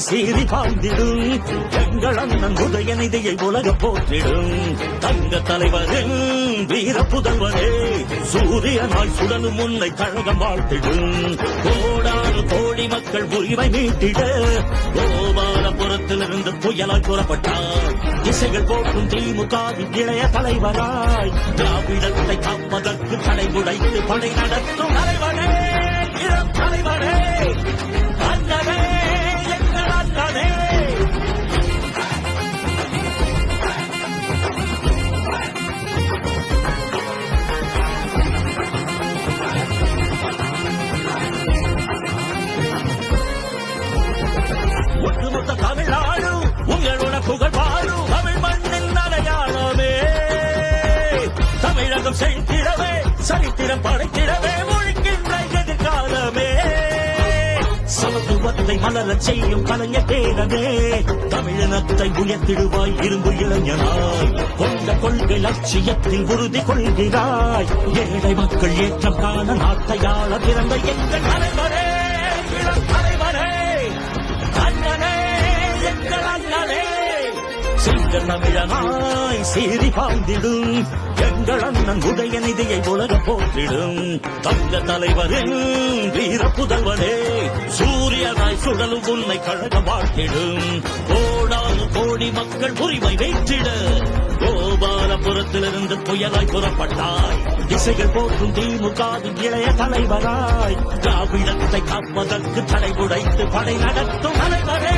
சீறி பாய்ந்திடும் எங்கள் அண்ணன் உதயநிதியை உலக போற்றிடும் தங்க தலைவரின் வீர புதல்வரே சூரியனாய் சுடலும் முன்னை கழகம் வாழ்த்திடும் கோடாறு கோடி மக்கள் உரிமை மீட்டிட கோபாலபுரத்திலிருந்து புயலாய் புறப்பட்டார் திசைகள் போக்கும் திமுகவின் இளைய தலைவராய் திராவிடத்தை காப்பதற்கு தடை உடைத்து படை நடத்தும் தலைவரே இளம் தலைவரே அண்ணனே எங்கள் அண்ணனே ஒட்டுமொத்த தமிழ்நாடு உங்களோட புகழ் பாடும் தமிழ் மண்ணின் அடையாளமே தமிழகம் செழித்திடவே சரித்திரம் படைத்திடவே முழிக்கின்ற எதிர்காலமே சமத்துவத்தை மலரச் செய்யும் கலைஞர் பேரவே தமிழினத்தை உயர்த்திடுவாய் இரும்பு இளைஞனாய் கொண்ட கொள்கை லட்சியத்தில் உறுதி கொள்கிறாய் ஏழை மக்கள் ஏற்றம் காண நாட்டையாள பிறந்த எங்கள் தலைவரே இளம் தலைவரே அண்ணனே எங்கள் அண்ணனே சிங்க தமிழனாய் சீறி பாய்ந்திடும் எங்கள் அண்ணன் உதயநிதியை உலக போற்றிடும் தங்க தலைவரின் வீர புதல்வனே சூரியனாய் சுடலும் உன்னை கழகம் வாழ்த்திடும் கோடாறு கோடி மக்கள் உரிமை வெற்றிட கோபாலபுரத்திலிருந்து புயலாய் புறப்பட்டாய் திசைகள் போற்றும் திமுகவின் இளைய தலைவராய் திராவிடத்தை காப்பதற்கு தடை உடைத்து படை நடத்தும் தலைவரே